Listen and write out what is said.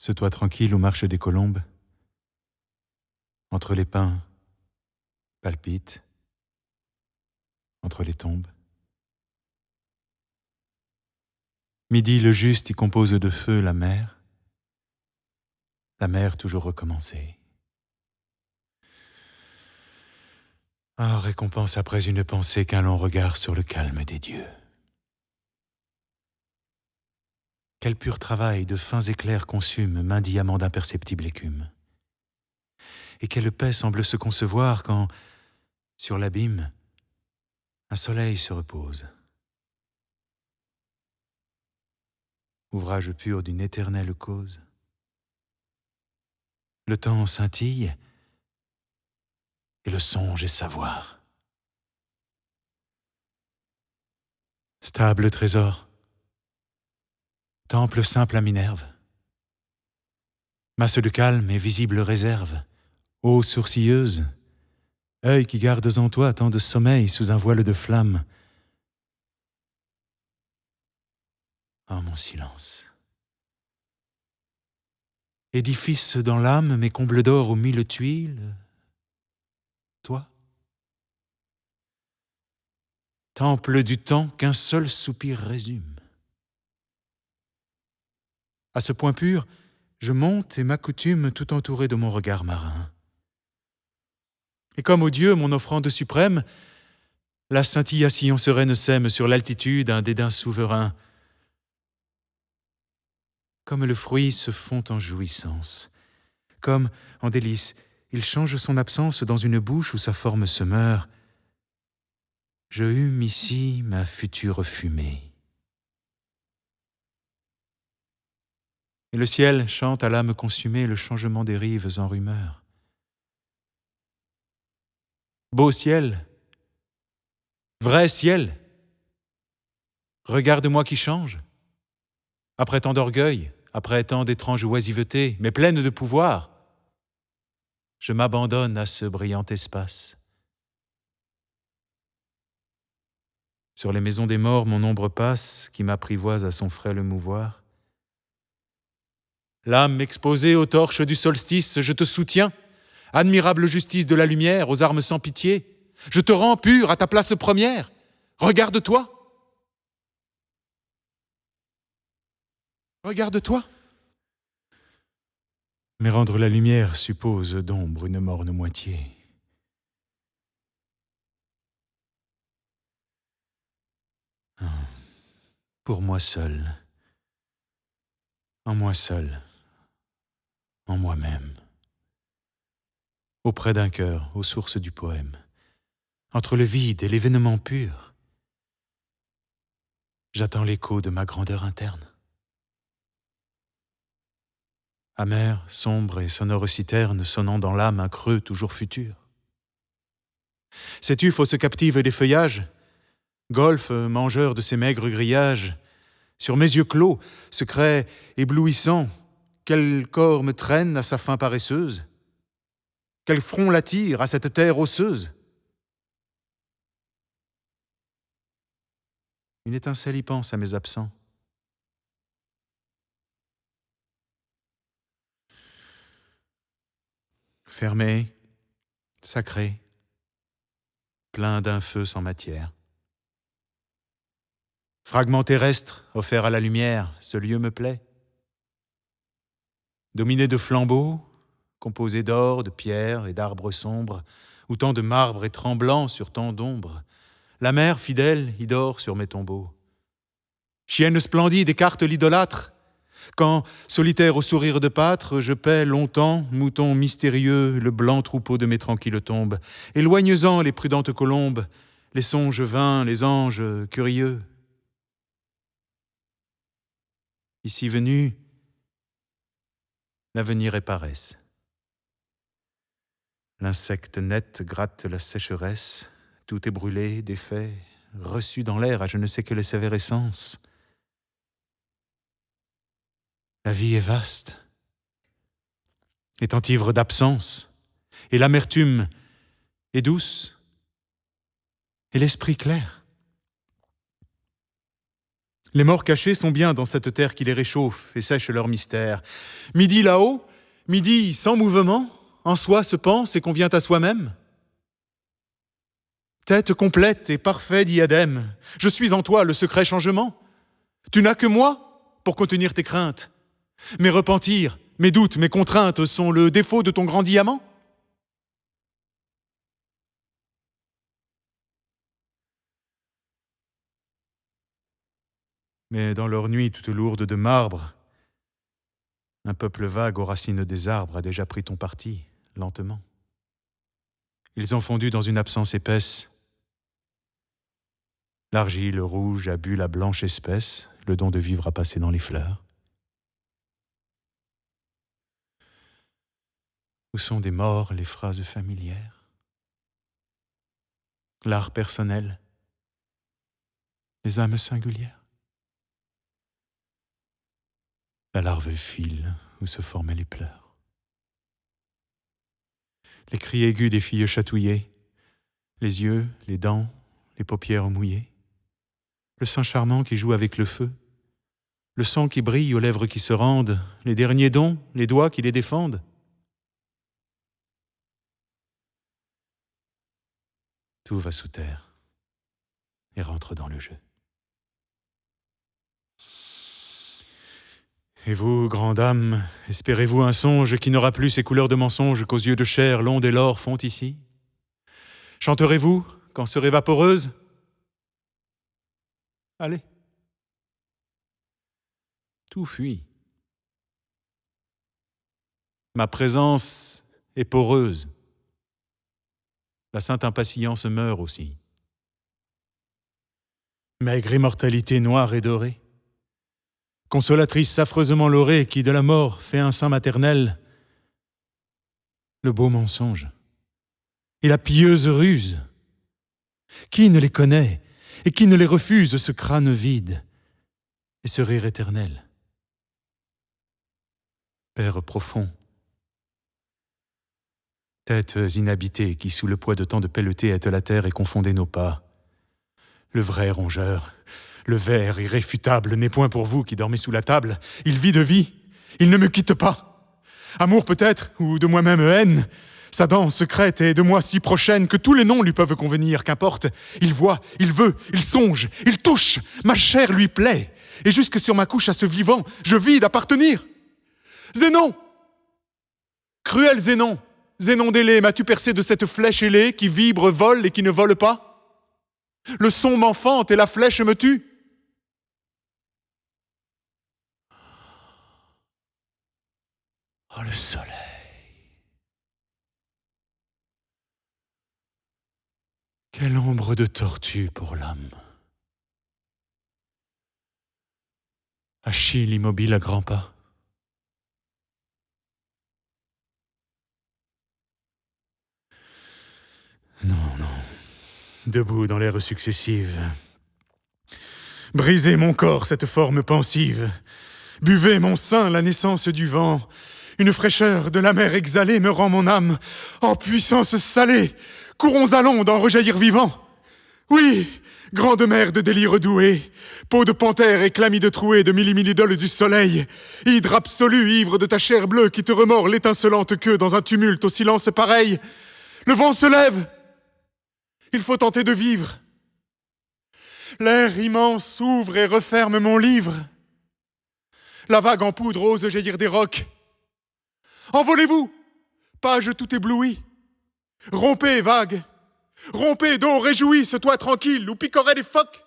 Ce toit tranquille où marchent des colombes, entre les pins, palpite, entre les tombes. Midi, le juste y compose de feu la mer toujours recommencée. Ah, récompense après une pensée qu'un long regard sur le calme des dieux. Quel pur travail de fins éclairs consume main diamant d'imperceptible écume. Et quelle paix semble se concevoir quand, sur l'abîme, un soleil se repose. Ouvrage pur d'une éternelle cause. Le temps scintille et le songe est savoir. Stable trésor, temple simple à Minerve, masse de calme et visible réserve, eau sourcilleuse, œil qui gardes en toi tant de sommeil sous un voile de flamme. Ah, mon silence. Édifice dans l'âme, mes combles d'or aux mille tuiles, toi. Temple du temps qu'un seul soupir résume. À ce point pur, je monte et m'accoutume tout entouré de mon regard marin. Et comme au Dieu, mon offrande suprême, la scintillation sereine sème sur l'altitude un dédain souverain. Comme le fruit se fond en jouissance, comme, en délice, il change son absence dans une bouche où sa forme se meurt, je hume ici ma future fumée. Et le ciel chante à l'âme consumée le changement des rives en rumeur. Beau ciel, vrai ciel, regarde-moi qui change. Après tant d'orgueil, après tant d'étranges oisivetés, mais pleine de pouvoir, je m'abandonne à ce brillant espace. Sur les maisons des morts, mon ombre passe, qui m'apprivoise à son frêle mouvoir. L'âme exposée aux torches du solstice, je te soutiens, admirable justice de la lumière, aux armes sans pitié. Je te rends pur à ta place première. Regarde-toi. Regarde-toi. Mais rendre la lumière suppose d'ombre une morne moitié. Pour moi seul, en moi seul, en moi-même. Auprès d'un cœur, aux sources du poème, entre le vide et l'événement pur, j'attends l'écho de ma grandeur interne. Amère, sombre et sonore citerne, sonnant dans l'âme un creux toujours futur. Sais-tu, fausse captive des feuillages, golfe, mangeur de ces maigres grillages, sur mes yeux clos, secret éblouissant, quel corps me traîne à sa fin paresseuse? Quel front l'attire à cette terre osseuse? Une étincelle y pense à mes absents. Fermé, sacré, plein d'un feu sans matière. Fragment terrestre offert à la lumière, ce lieu me plaît. Dominé de flambeaux, composé d'or, de pierres et d'arbres sombres, où tant de marbre est tremblant sur tant d'ombres, la mer fidèle y dort sur mes tombeaux. Chienne splendide écarte l'idolâtre, quand, solitaire au sourire de pâtre, je paie longtemps, mouton mystérieux, le blanc troupeau de mes tranquilles tombes, éloigne-en les prudentes colombes, les songes vains, les anges curieux. Ici venu, l'avenir est paresse. L'insecte net gratte la sécheresse, tout est brûlé, défait, reçu dans l'air à je ne sais quelle sévère essence. La vie est vaste, étant ivre d'absence, et l'amertume est douce, et l'esprit clair. Les morts cachés sont bien dans cette terre qui les réchauffe et sèche leur mystère. Midi là-haut, midi sans mouvement, en soi se pense et convient à soi-même. Tête complète et parfait diadème, je suis en toi le secret changement. Tu n'as que moi pour contenir tes craintes. Mes repentirs, mes doutes, mes contraintes sont le défaut de ton grand diamant. Mais dans leur nuit toute lourde de marbre, un peuple vague aux racines des arbres a déjà pris ton parti, lentement. Ils ont fondu dans une absence épaisse. L'argile rouge a bu la blanche espèce, le don de vivre a passé dans les fleurs. Où sont des morts les phrases familières? L'art personnel, les âmes singulières. La larve file où se formaient les pleurs. Les cris aigus des filles chatouillées, les yeux, les dents, les paupières mouillées, le sein charmant qui joue avec le feu, le sang qui brille aux lèvres qui se rendent, les derniers dons, les doigts qui les défendent. Tout va sous terre et rentre dans le jeu. Et vous, grande âme, espérez-vous un songe qui n'aura plus ces couleurs de mensonge qu'aux yeux de chair l'onde et l'or font ici? Chanterez-vous quand serez vaporeuse? Allez. Tout fuit. Ma présence est poreuse. La sainte impatience meurt aussi. Maigre immortalité noire et dorée, consolatrice affreusement laurée qui de la mort fait un sein maternel, le beau mensonge et la pieuse ruse. Qui ne les connaît et qui ne les refuse ce crâne vide et ce rire éternel? Père profond, têtes inhabitées qui sous le poids de tant de pelletés hêtent la terre et confondez nos pas. Le vrai rongeur, le ver irréfutable n'est point pour vous qui dormez sous la table. Il vit de vie, il ne me quitte pas. Amour peut-être, ou de moi-même haine. Sa dent secrète est de moi si prochaine que tous les noms lui peuvent convenir, qu'importe. Il voit, il veut, il songe, il touche, ma chair lui plaît. Et jusque sur ma couche à ce vivant, je vis d'appartenir. Zénon! Cruel Zénon! Zénon d'Élée, m'as-tu percé de cette flèche ailée qui vibre, vole et qui ne vole pas? Le son m'enfante et la flèche me tue. Oh, le soleil. Quelle ombre de tortue pour l'âme. Achille immobile à grands pas. Non, non. Debout dans l'ère successive. Brisez mon corps cette forme pensive. Buvez mon sein la naissance du vent. Une fraîcheur de la mer exhalée me rend mon âme en puissance salée. Courons allons d'en rejaillir vivant. Oui, grande mer de délire douée, peau de panthère et chlamyde trouée de mille idoles du soleil, hydre absolu, ivre de ta chair bleue qui te remord l'étincelante queue dans un tumulte au silence pareil. Le vent se lève. Il faut tenter de vivre. L'air immense s'ouvre et referme mon livre. La vague en poudre ose jaillir des rocs. Envolez-vous, page tout éblouie. Rompez, vague. Rompez, d'eau réjouie, ce toit tranquille où picoraient des phoques.